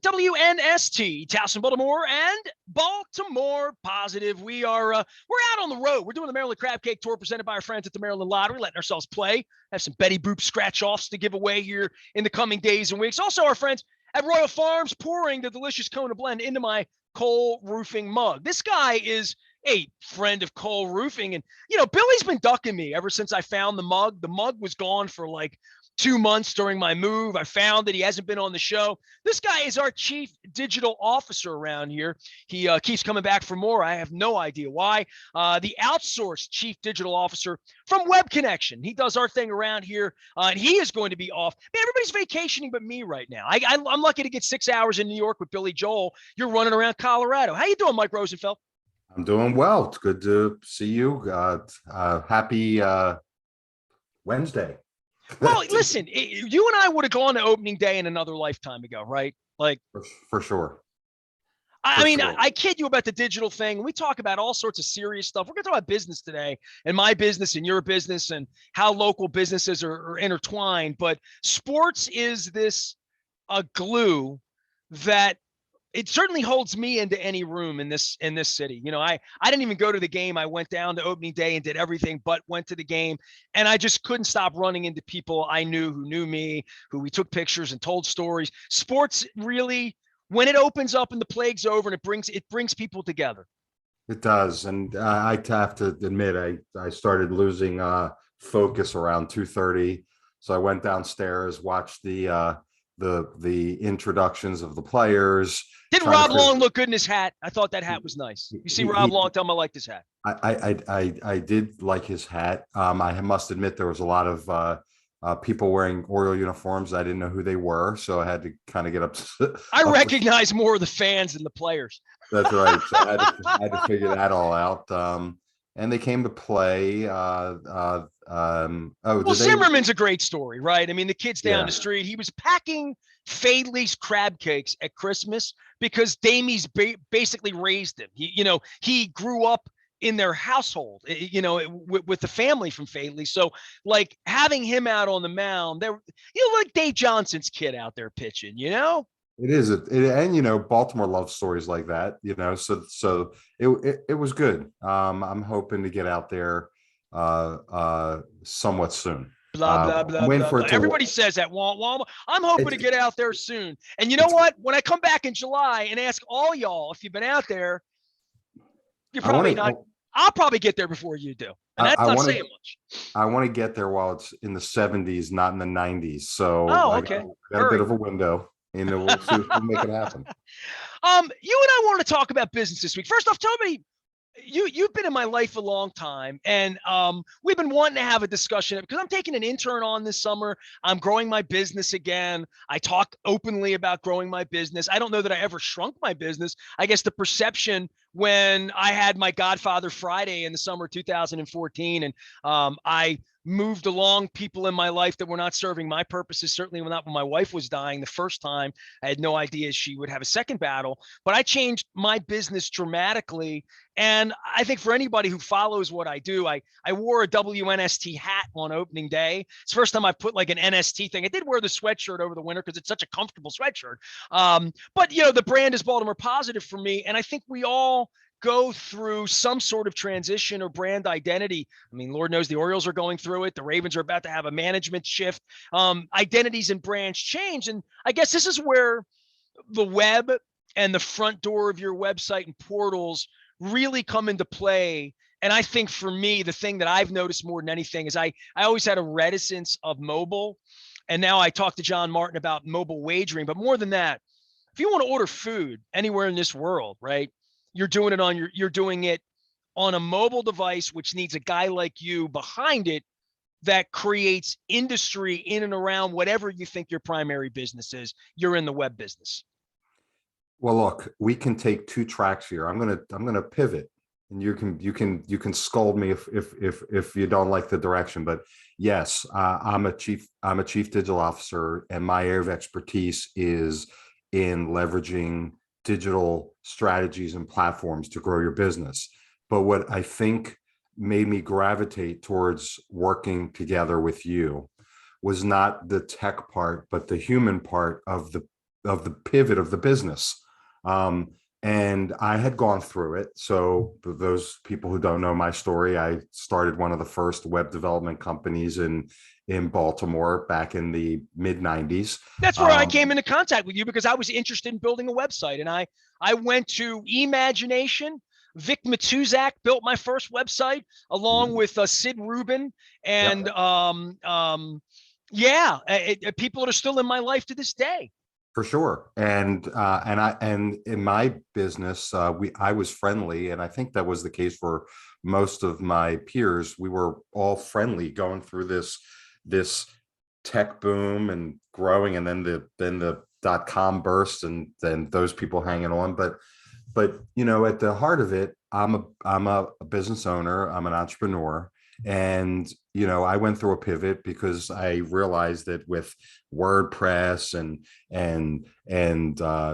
WNST, Towson, Baltimore, and Baltimore Positive. We're out on the road. We're doing the Maryland Crab Cake Tour presented by our friends at the Maryland Lottery, letting ourselves play. Have some Betty Boop scratch-offs to give away here in the coming days and weeks. Also, our friends at Royal Farms pouring the delicious Kona blend into my Cole Roofing mug. This guy is a friend of Cole Roofing. And, Billy's been ducking me ever since I found the mug. The mug was gone for like 2 months during my move. I found that he hasn't been on the show. This guy is our chief digital officer around here. He keeps coming back for more. I have no idea why. The outsourced chief digital officer from Web Connection. He does our thing around here, and he is going to be off. Man, everybody's vacationing but me right now. I'm lucky to get 6 hours in New York with Billy Joel. You're running around Colorado. How you doing, Mike Rosenfeld? I'm doing well. It's good to see you. Happy Wednesday. Well, listen, you and I would have gone to opening day in another lifetime ago, right? Like for sure. I kid you about the digital thing. We talk about all sorts of serious stuff. We're going to talk about business today, and my business and your business, and how local businesses are intertwined. But sports is a glue that it certainly holds me into any room in this city. I didn't even go to the game. I went down to opening day and did everything but went to the game. And I just couldn't stop running into people I knew who knew me, who we took pictures and told stories. Sports really, when it opens up and the plague's over, and it brings people together. It does. And I have to admit, I started losing focus around 2:30. So I went downstairs, watched the introductions of the players. Didn't Rob Long look good in his hat? I thought that hat was nice. You see Rob Long, tell him I like his hat. I did like his hat. I must admit there was a lot of people wearing Oriole uniforms. I didn't know who they were, so I had to kind of get up. I recognize more of the fans than the players. That's right. So I had to figure that all out. And they came to play. Zimmerman's a great story, right? I mean, the kid's down the street. He was packing Fadley's crab cakes at Christmas because Damie's basically raised him. He grew up in their household, with the family from Fadley. So, like, having him out on the mound, like Dave Johnson's kid out there pitching, It is, and Baltimore loves stories like that. So it was good. I'm hoping to get out there somewhat soon. Blah, blah, blah. Everybody says that. I'm hoping to get out there soon. And you know what? When I come back in July and ask all y'all if you've been out there, you're probably not. I'll probably get there before you do. And that's not saying much. I want to get there while it's in the 70s, not in the 90s. So okay. I got a bit of a window. We'll see if we'll make it happen. You and I want to talk about business this week. First off, tell me, you've been in my life a long time, and we've been wanting to have a discussion because I'm taking an intern on this summer. I'm growing my business again. I talk openly about growing my business. I don't know that I ever shrunk my business. I guess the perception when I had my Godfather Friday in the summer of 2014, and I moved along people in my life that were not serving my purposes, certainly not when my wife was dying the first time. I had no idea she would have a second battle, but I changed my business dramatically. And I think for anybody who follows what I do, I wore a WNST hat on opening day. It's the first time I've put like an NST thing. I did wear the sweatshirt over the winter because it's such a comfortable sweatshirt. But the brand is Baltimore Positive for me. And I think we all go through some sort of transition or brand identity. I mean, Lord knows the Orioles are going through it. The Ravens are about to have a management shift. Identities and brands change. And I guess this is where the web and the front door of your website and portals really come into play. And I think for me, the thing that I've noticed more than anything is I always had a reticence of mobile. And now I talk to John Martin about mobile wagering. But more than that, if you want to order food anywhere in this world, right? You're doing it on a mobile device, which needs a guy like you behind it that creates industry in and around whatever you think your primary business is. You're in the web business. Well, look, we can take two tracks here. I'm gonna pivot, and you can scold me if you don't like the direction. But yes, I'm a chief digital officer, and my area of expertise is in leveraging digital strategies and platforms to grow your business. But what I think made me gravitate towards working together with you was not the tech part, but the human part of the pivot of the business. And I had gone through it. So for those people who don't know my story, I started one of the first web development companies in Baltimore back in the mid 90s. That's where I came into contact with you, because I was interested in building a website. And I went to Imagination. Vic Matuzak built my first website along with Sid Rubin. And people that are still in my life to this day. For sure. And in my business, I was friendly, and I think that was the case for most of my peers. We were all friendly going through this tech boom and growing, and then the .com burst, and then those people hanging on. But at the heart of it, I'm a business owner. I'm an entrepreneur. And, I went through a pivot because I realized that with WordPress and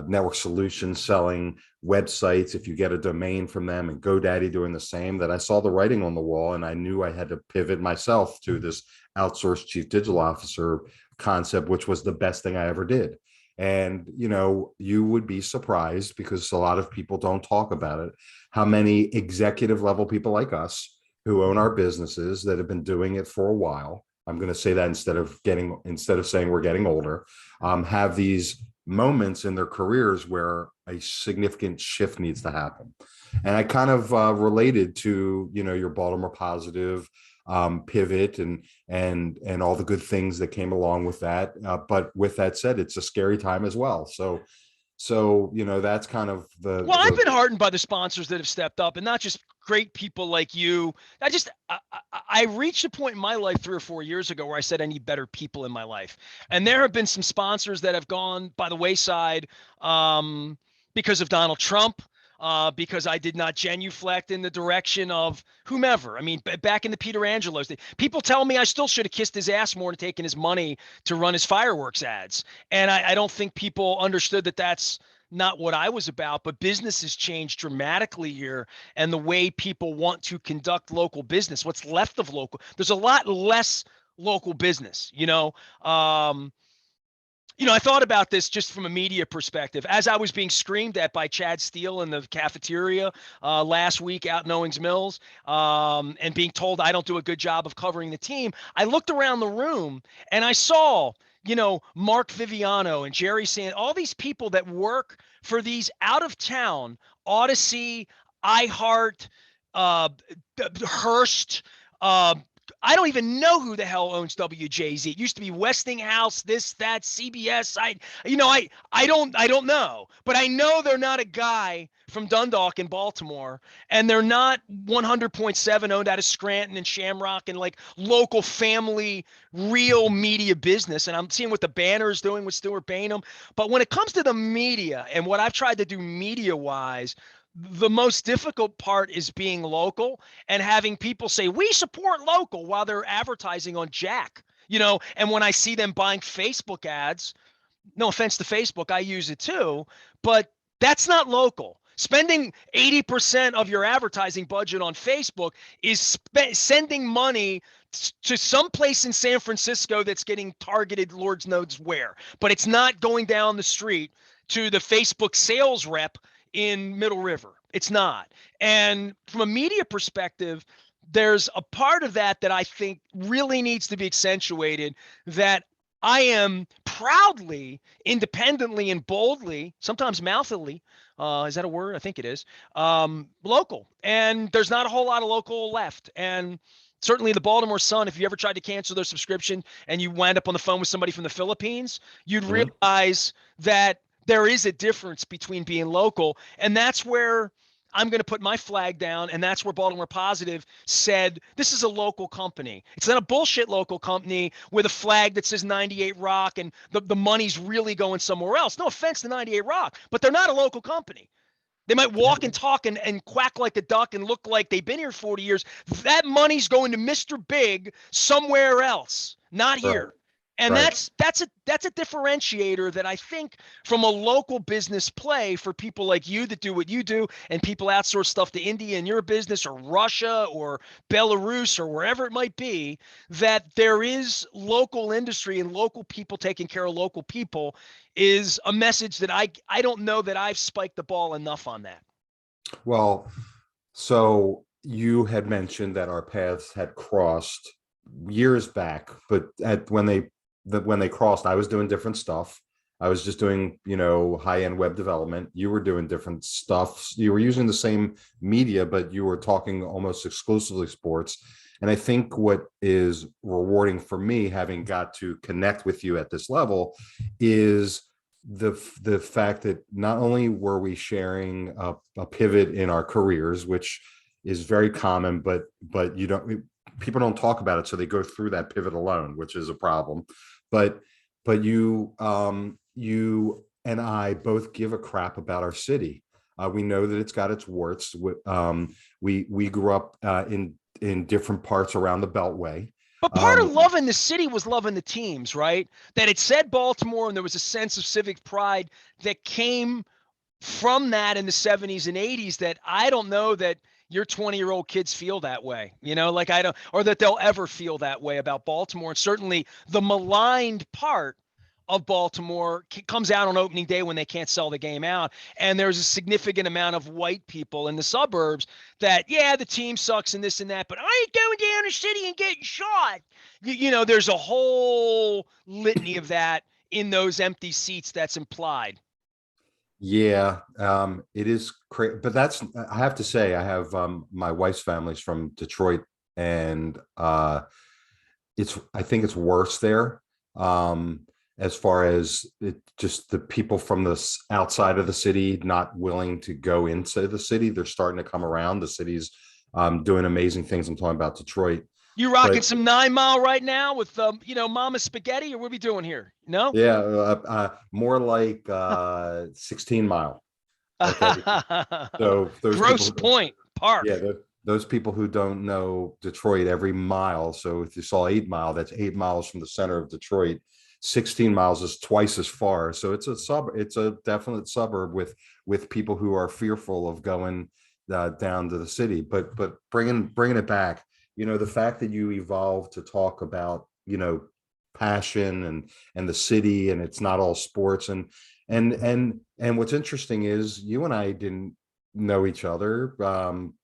Network Solutions selling websites, if you get a domain from them, and GoDaddy doing the same, that I saw the writing on the wall, and I knew I had to pivot myself to this outsourced chief digital officer concept, which was the best thing I ever did. And, you would be surprised, because a lot of people don't talk about it, how many executive level people like us who own our businesses that have been doing it for a while. I'm going to say that instead of saying we're getting older, have these moments in their careers where a significant shift needs to happen. And I kind of related to, your Baltimore Positive pivot and all the good things that came along with that. But with that said, it's a scary time as well. So, that's kind of I've been heartened by the sponsors that have stepped up, and not just great people like you. I reached a point in my life 3 or 4 years ago where I said I need better people in my life. And there have been some sponsors that have gone by the wayside because of Donald Trump, because I did not genuflect in the direction of whomever. I mean, back in the Peter Angelos, people tell me I still should have kissed his ass more and taken his money to run his fireworks ads. And I don't think people understood that that's not what I was about. But business has changed dramatically here, and the way people want to conduct local business, what's left of local, there's a lot less local business, I thought about this just from a media perspective. As I was being screamed at by Chad Steele in the cafeteria last week out in Owings Mills, and being told I don't do a good job of covering the team, I looked around the room and I saw, Mark Viviano and Jerry Sand, all these people that work for these out of town Odyssey, iHeart, Hearst, I don't even know who the hell owns WJZ. It used to be Westinghouse, this, that, CBS. I don't know, but I know they're not a guy from Dundalk in Baltimore, and they're not 100.7 owned out of Scranton and Shamrock and like local family, real media business. And I'm seeing what the Banner is doing with Stuart Bainham. But when it comes to the media and what I've tried to do media wise, the most difficult part is being local and having people say, we support local, while they're advertising on Jack, and when I see them buying Facebook ads, no offense to Facebook, I use it too, but that's not local. Spending 80% of your advertising budget on Facebook is sending money to some place in San Francisco that's getting targeted Lord knows where, but it's not going down the street to the Facebook sales rep in Middle River. It's not. And from a media perspective, there's a part of that I think really needs to be accentuated, that I am proudly, independently, and boldly, sometimes mouthily, is that a word? I think it is, local. And there's not a whole lot of local left. And certainly the Baltimore Sun, if you ever tried to cancel their subscription and you wind up on the phone with somebody from the Philippines, you'd realize that there is a difference between being local. And that's where I'm going to put my flag down. And that's where Baltimore Positive said, this is a local company. It's not a bullshit local company with a flag that says 98 Rock and the money's really going somewhere else. No offense to 98 Rock, but they're not a local company. They might walk and talk and quack like a duck and look like they've been here 40 years. That money's going to Mr. Big somewhere else, not here. And Right. that's a differentiator that I think from a local business play for people like you that do what you do, and people outsource stuff to India in your business, or Russia or Belarus or wherever it might be, that there is local industry and local people taking care of local people is a message that I don't know that I've spiked the ball enough on that. Well, so you had mentioned that our paths had crossed years back, but when they crossed, I was doing different stuff. I was just doing, high-end web development. You were doing different stuff. You were using the same media, but you were talking almost exclusively sports. And I think what is rewarding for me, having got to connect with you at this level, is the fact that not only were we sharing a pivot in our careers, which is very common, but people don't talk about it, so they go through that pivot alone, which is a problem. But you and I both give a crap about our city. We know that it's got its warts. We grew up in different parts around the Beltway. But part Um, of loving the city was loving the teams, right? That it said Baltimore, and there was a sense of civic pride that came from that in the 70s and 80s that I don't know that your 20-year-old kids feel that way, like I don't, or that they'll ever feel that way about Baltimore. And certainly the maligned part of Baltimore comes out on opening day when they can't sell the game out. And there's a significant amount of white people in the suburbs that, yeah, the team sucks and this and that, but I ain't going down the city and getting shot. There's a whole litany of that in those empty seats that's implied. Yeah, it is crazy, but I have to say, I have my wife's family's from Detroit, and I think it's worse there. As far as just the people from the outside of the city not willing to go into the city, they're starting to come around. The city's doing amazing things. I'm talking about Detroit, You rocking but some 9 Mile right now with Mama Spaghetti, or what are we doing here? No? yeah, more like 16 Mile. Okay, so those Gross people. Point Yeah, Park. those people who don't know Detroit, every mile. So if you saw 8 Mile, that's 8 miles from the center of Detroit. 16 miles is twice as far. So it's a definite suburb with people who are fearful of going down to the city. But bringing it back, the fact that you evolved to talk about, passion and the city, and it's not all sports, and what's interesting is you and I didn't know each other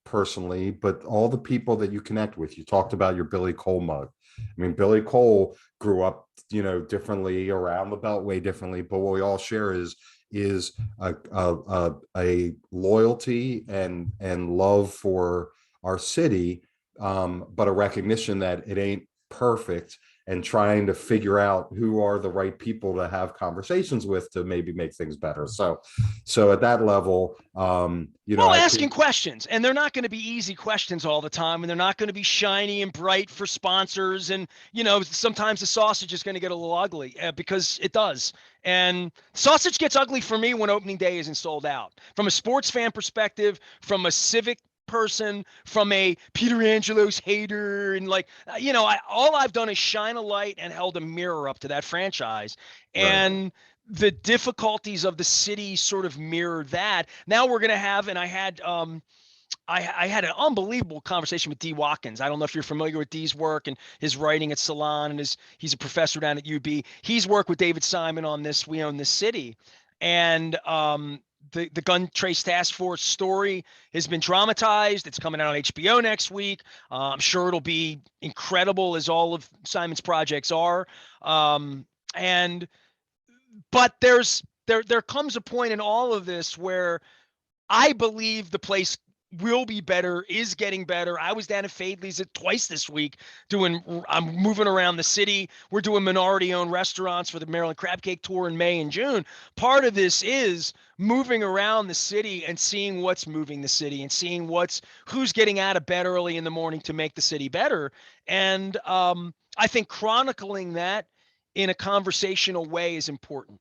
personally, but all the people that you connect with. You talked about your Billy Cole mug. I mean, Billy Cole grew up, differently around the Beltway differently, but what we all share is a loyalty and love for our city, but a recognition that it ain't perfect, and trying to figure out who are the right people to have conversations with to maybe make things better. So at that level, Well, I asking appreciate. questions, and they're not going to be easy questions all the time, and they're not going to be shiny and bright for sponsors. And sometimes the sausage is going to get a little ugly because it does. And sausage gets ugly for me when opening day isn't sold out. From a sports fan perspective, from a civic person, from a Peter Angelo's hater, and all I've done is shine a light and held a mirror up to that franchise. Right. And the difficulties of the city sort of mirror that. Now we're going to have, and I had an unbelievable conversation with D. Watkins. I don't know if you're familiar with D's work and his writing at Salon, and he's a professor down at UB. He's worked with David Simon on this We Own This City. And the Gun Trace Task Force story has been dramatized. It's coming out on HBO next week. I'm sure it'll be incredible, as all of Simon's projects are. And but there comes a point in all of this where I believe the place will be better, is getting better. I was down at Fadley's twice this week I'm moving around the city. We're doing minority owned restaurants for the Maryland Crab Cake Tour in May and June. Part of this is moving around the city and seeing what's moving the city and seeing who's getting out of bed early in the morning to make the city better. And I think chronicling that in a conversational way is important.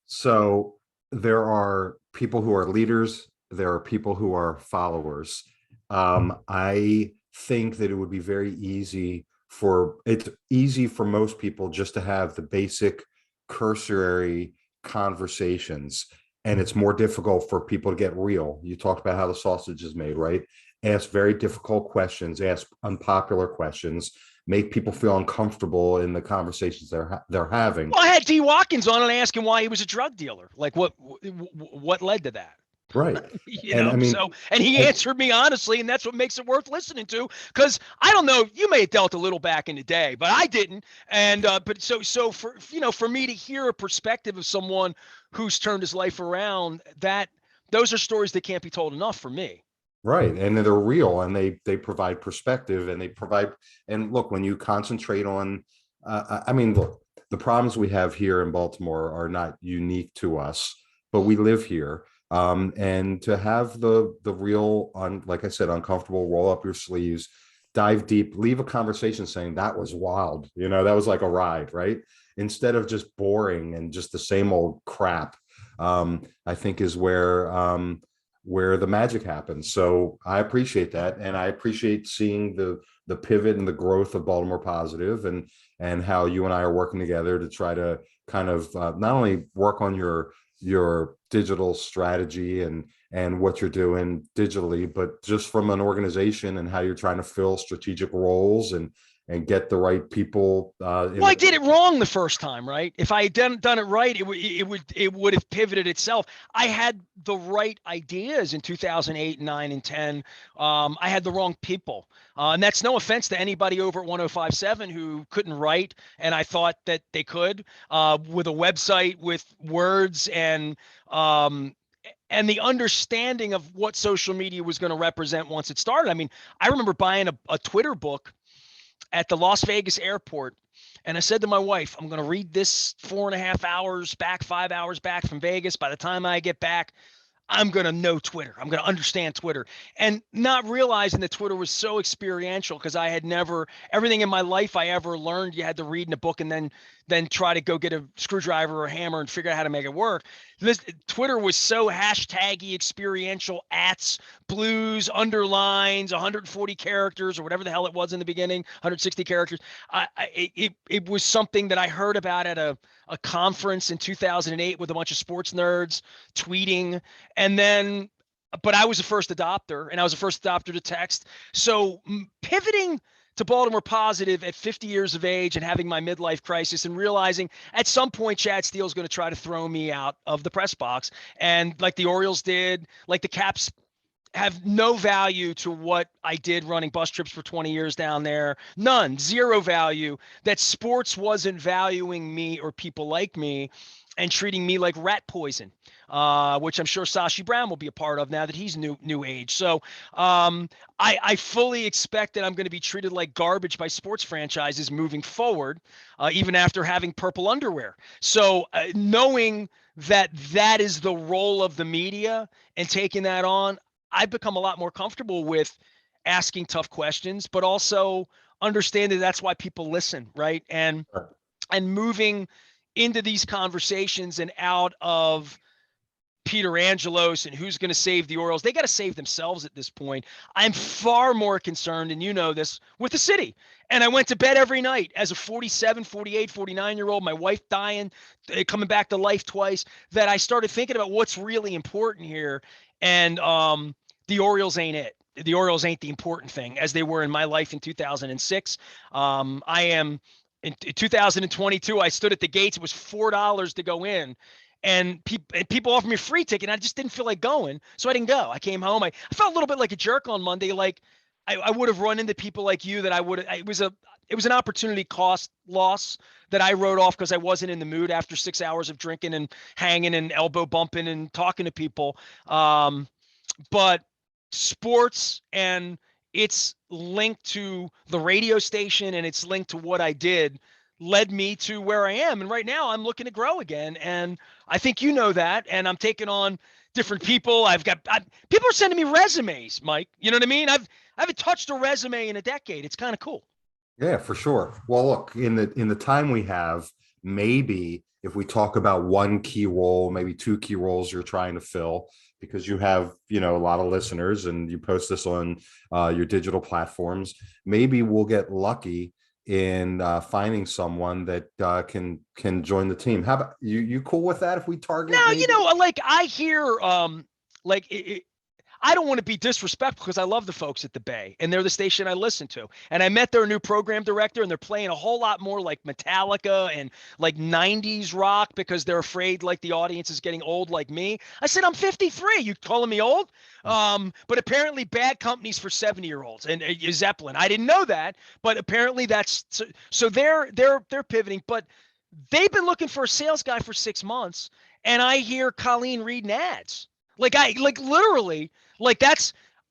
So there are people who are leaders. There are people who are followers. I think that it would be very easy it's easy for most people just to have the basic cursory conversations, and it's more difficult for people to get real. You talked about how the sausage is made, right? Ask very difficult questions, ask unpopular questions, make people feel uncomfortable in the conversations they're having. Well, I had D. Watkins on and I asked him why he was a drug dealer. Like what led to that? Right. You And I know, mean, so, and he and, answered me honestly, and that's what makes it worth listening to. Because I don't know, you may have dealt a little back in the day, but I didn't. And but so for for me to hear a perspective of someone who's turned his life around, that those are stories that can't be told enough for me. right, and they're real, and they provide perspective, and they provide. And look, when you concentrate on, I mean, look, the problems we have here in Baltimore are not unique to us, but we live here. And to have the real, like I said, uncomfortable, roll up your sleeves, dive deep, leave a conversation saying that was wild, that was like a ride, right? Instead of just boring and just the same old crap, I think is where the magic happens. So I appreciate that, and I appreciate seeing the pivot and the growth of Baltimore Positive, and how you and I are working together to try to kind of not only work on your digital strategy and what you're doing digitally, but just from an organization and how you're trying to fill strategic roles and get the right people. Well, I did it wrong the first time, right? If I had done it right, it would have pivoted itself. I had the right ideas in 2008, 9, and 10. I had the wrong people, and that's no offense to anybody over at 1057 who couldn't write, and I thought that they could with a website with words and the understanding of what social media was going to represent once it started. I mean, I remember buying a Twitter book at the Las Vegas airport. And I said to my wife, I'm going to read this 4.5 hours back, 5 hours back from Vegas. By the time I get back, I'm going to know Twitter. I'm going to understand Twitter, and not realizing that Twitter was so experiential because I had never, everything in my life I ever learned, you had to read in a book and then try to go get a screwdriver or a hammer and figure out how to make it work. This Twitter was so hashtaggy, experiential, ats, blues, underlines, 140 characters or whatever the hell it was in the beginning, 160 characters. It was something that I heard about at a conference in 2008 with a bunch of sports nerds tweeting. And then, but I was the first adopter, and I was the first adopter to text. So pivoting to Baltimore Positive at 50 years of age and having my midlife crisis and realizing at some point Chad Steele's going to try to throw me out of the press box. And like the Orioles did, like the Caps have no value to what I did running bus trips for 20 years down there. None, zero value. That sports wasn't valuing me or people like me and treating me like rat poison, which I'm sure Sashi Brown will be a part of now that he's new age. So I fully expect that I'm going to be treated like garbage by sports franchises moving forward, even after having purple underwear. So knowing that that is the role of the media and taking that on, I've become a lot more comfortable with asking tough questions, but also understanding that's why people listen, right? And moving into these conversations and out of Peter Angelos and who's going to save the Orioles. They got to save themselves at this point. I'm far more concerned, and you know this, with the city. And I went to bed every night as a 47, 48, 49-year-old, my wife dying, coming back to life twice, that I started thinking about what's really important here. And the Orioles ain't it. The Orioles ain't the important thing as they were in my life in 2006. I am in 2022. I stood at the gates. It was $4 to go in. And people offered me a free ticket. And I just didn't feel like going. So I didn't go. I came home. I felt a little bit like a jerk on Monday. Like I would have run into people like you that it was an opportunity cost loss that I wrote off because I wasn't in the mood after 6 hours of drinking and hanging and elbow bumping and talking to people. But sports and its linked to the radio station and it's linked to what I did led me to where I am. And right now I'm looking to grow again. And I think you know that. And I'm taking on different people. People are sending me resumes, Mike. You know what I mean? I haven't touched a resume in a decade. It's kind of cool. Yeah, for sure. Well, look, in the time we have, maybe if we talk about one key role, maybe two key roles you're trying to fill, because you have, a lot of listeners and you post this on your digital platforms, maybe we'll get lucky in finding someone that can join the team. How about you? You cool with that if we target Now, maybe? like I hear, like I don't want to be disrespectful because I love the folks at the Bay and they're the station I listen to. And I met their new program director and they're playing a whole lot more like Metallica and like 90s rock because they're afraid like the audience is getting old like me. I said, I'm 53. You calling me old? But apparently bad companies for 70-year-olds and Zeppelin. I didn't know that, but apparently that's so they're pivoting, but they've been looking for a sales guy for 6 months. And I hear Colleen reading ads. Like literally, like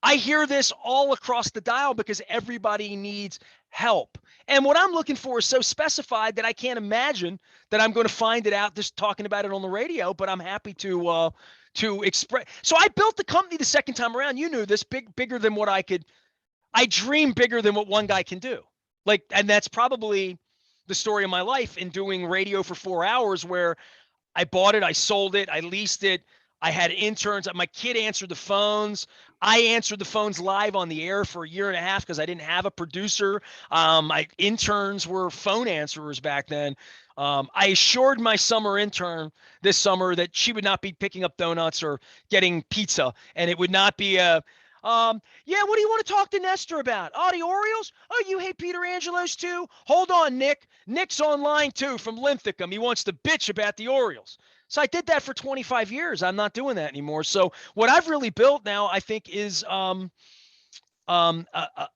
I hear this all across the dial because everybody needs help. And what I'm looking for is so specified that I can't imagine that I'm going to find it out just talking about it on the radio, but I'm happy to express. So I built the company the second time around. You knew this, bigger than what I dream bigger than what one guy can do. Like, and that's probably the story of my life in doing radio for 4 hours where I bought it, I sold it, I leased it. I had interns. My kid answered the phones. I answered the phones live on the air for a year and a half because I didn't have a producer. My interns were phone answerers back then. I assured my summer intern this summer that she would not be picking up donuts or getting pizza, and it would not be yeah, what do you want to talk to Nestor about? Oh, the Orioles? Oh, you hate Peter Angelos too? Hold on, Nick. Nick's online too from Linthicum. He wants to bitch about the Orioles. So I did that for 25 years. I'm not doing that anymore. So what I've really built now, I think, is um, a, a,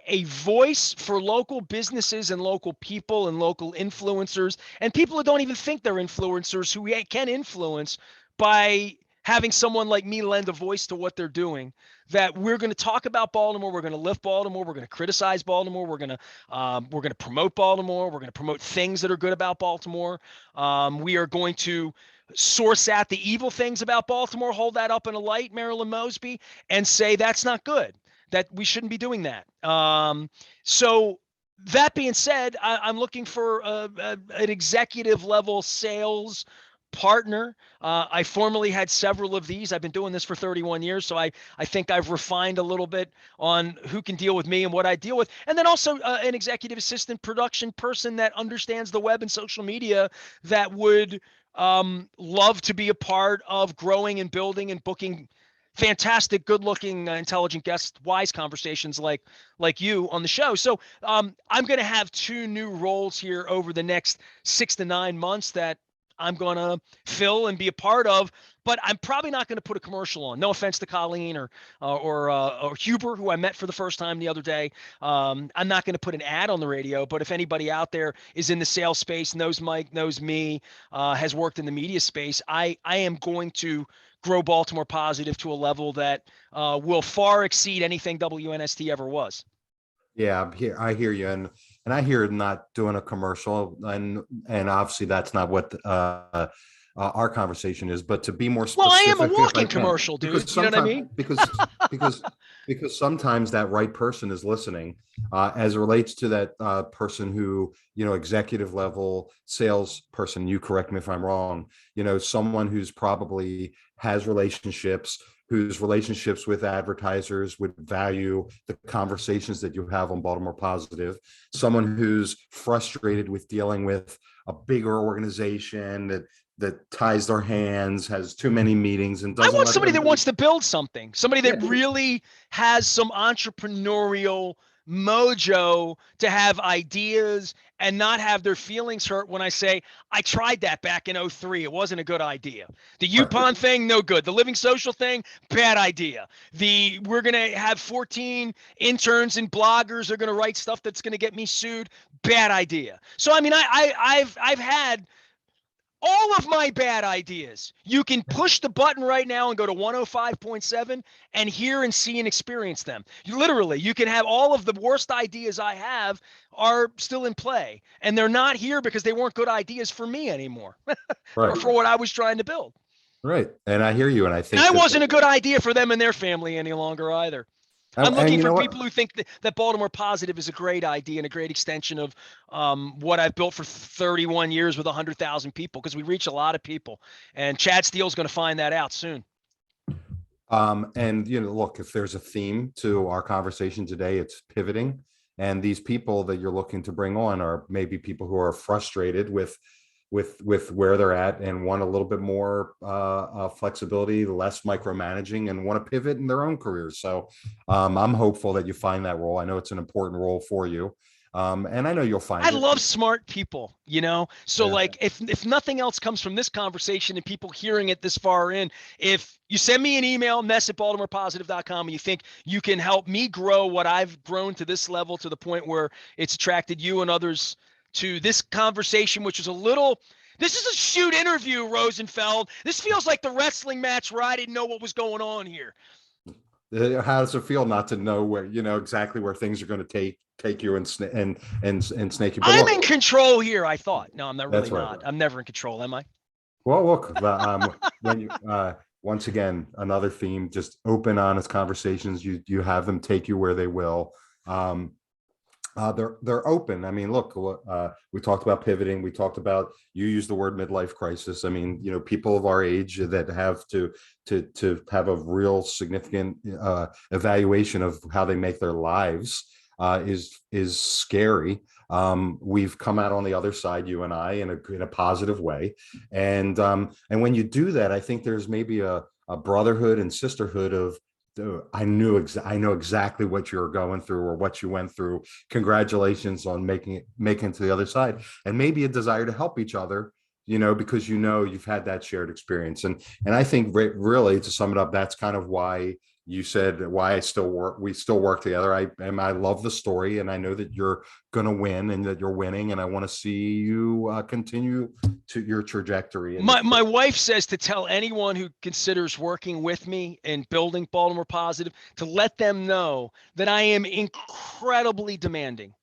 a voice for local businesses and local people and local influencers and people who don't even think they're influencers who can influence by having someone like me lend a voice to what they're doing. That we're going to talk about Baltimore, we're going to lift Baltimore, we're going to criticize Baltimore, we're going to promote Baltimore, we're going to promote things that are good about Baltimore. We are going to source out the evil things about Baltimore, hold that up in a light, Marilyn Mosby, and say that's not good, that we shouldn't be doing that. So that being said, I'm looking for an executive level sales partner. I formerly had several of these. I've been doing this for 31 years, so I think I've refined a little bit on who can deal with me and what I deal with. And then also an executive assistant production person that understands the web and social media that would love to be a part of growing and building and booking fantastic, good-looking, intelligent guests, wise conversations like you on the show. So I'm going to have two new roles here over the next 6 to 9 months that I'm going to fill and be a part of, but I'm probably not going to put a commercial on. No offense to Colleen or Huber, who I met for the first time the other day. I'm not going to put an ad on the radio, but if anybody out there is in the sales space, knows Mike, knows me, has worked in the media space, I am going to grow Baltimore Positive to a level that will far exceed anything WNST ever was. Yeah, I hear you, and I hear not doing a commercial, and obviously that's not what our conversation is. But to be more Well, I am a specific, if I walking can, commercial, dude. because You know what I sometimes mean? because because sometimes that right person is listening, as it relates to that person who, executive level salesperson. You correct me if I'm wrong. Someone who's probably has relationships, whose relationships with advertisers would value the conversations that you have on Baltimore Positive, someone who's frustrated with dealing with a bigger organization that ties their hands, has too many meetings, and I doesn't want let somebody them that really. wants to build something, somebody Yeah, that really has some entrepreneurial mojo to have ideas and not have their feelings hurt when I say, I tried that back in '03. It wasn't a good idea. The right, UPON thing, no good. The Living Social thing, bad idea. We're going to have 14 interns and bloggers are going to write stuff that's going to get me sued. Bad idea. So, I mean, I've had all of my bad ideas. You can push the button right now and go to 105.7 and hear and see and experience them. You can have all of the worst ideas I have are still in play. And they're not here because they weren't good ideas for me anymore or right, for what I was trying to build. right. And I hear you, and I And think I that, wasn't a good idea for them and their family any longer either. I'm and looking you for know what? people who think that Baltimore Positive is a great idea and a great extension of what I've built for 31 years with 100,000 people, because we reach a lot of people. And Chad Steele's going to find that out soon. And look, if there's a theme to our conversation today, it's pivoting And these people that you're looking to bring on are maybe people who are frustrated with where they're at and want a little bit more flexibility, less micromanaging, and want to pivot in their own careers. So I'm hopeful that you find that role. I know it's an important role for you. And I know you'll find I it. love smart people, So Yeah. like if nothing else comes from this conversation and people hearing it this far in, if you send me an email, mess@baltimorepositive.com, and you think you can help me grow what I've grown to this level, to the point where it's attracted you and others to this conversation, which is this is a shoot interview, Rosenfeld. This feels like the wrestling match where I didn't know what was going on here. How does it feel not to know where, exactly where things are going to take you and snake you? But I'm look, in control here, I thought. No, I'm not really that's right. not. I'm never in control, am I? Well, look, when you once again, another theme: just open, honest conversations. You have them take you where they will. Um, they're open. I mean, look, we talked about pivoting. We talked about, you used the word midlife crisis. I mean, people of our age that have to have a real significant evaluation of how they make their lives is scary. We've come out on the other side, you and I, in a positive way, and when you do that, I think there's maybe a brotherhood and sisterhood of, I know exactly what you're going through or what you went through. Congratulations on making it to the other side, and maybe a desire to help each other, because you've had that shared experience. And I think really, to sum it up, that's kind of why you said why we still work together. I love the story, and I know that you're going to win and that you're winning, and I want to see you continue to your trajectory. My wife says to tell anyone who considers working with me in building Baltimore Positive to let them know that I am incredibly demanding.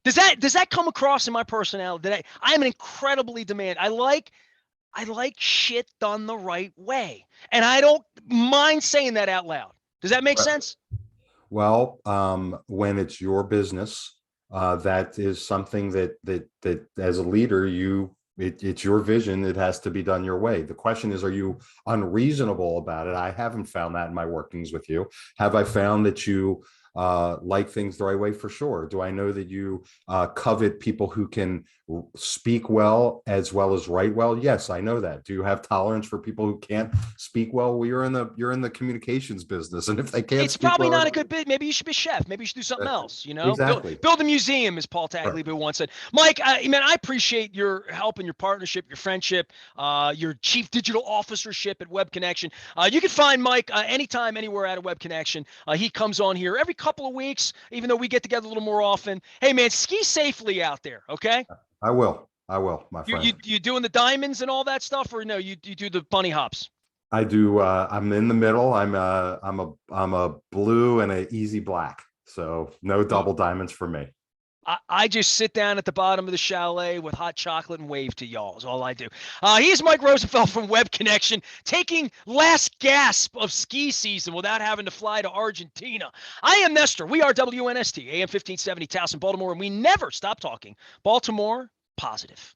Does that come across in my personality? That I am an incredibly demanding. I like shit done the right way, and I don't mind saying that out loud. Does that make sense? Well, when it's your business, that is something that as a leader, it's your vision. It has to be done your way. The question is, are you unreasonable about it? I haven't found that in my workings with you. Have I found that you like things the right way? For sure. Do I know that you covet people who can speak well as write well? Yes, I know that. Do you have tolerance for people who can't speak well? Well, you're in the communications business, and if they can't It's speak probably well, not a good bit. Maybe you should be a chef. Maybe you should do something else. exactly. Build a museum, as Paul Tagliabue once said. Mike, man, I appreciate your help and your partnership, your friendship, your chief digital officership at Web Connection. You can find Mike anytime, anywhere at a Web Connection. He comes on here every couple of weeks, even though we get together a little more often. Hey, man, ski safely out there, okay? I will, my friend. You doing the diamonds and all that stuff, or no? You do the bunny hops? I do. I'm in the middle. I'm a blue and a easy black. So no double diamonds for me. I just sit down at the bottom of the chalet with hot chocolate and wave to y'all is all I do. He's Mike Rosenfeld from Web Connection, taking last gasp of ski season without having to fly to Argentina. I am Nestor. We are WNST, AM 1570, Towson, Baltimore, and we never stop talking Baltimore Positive.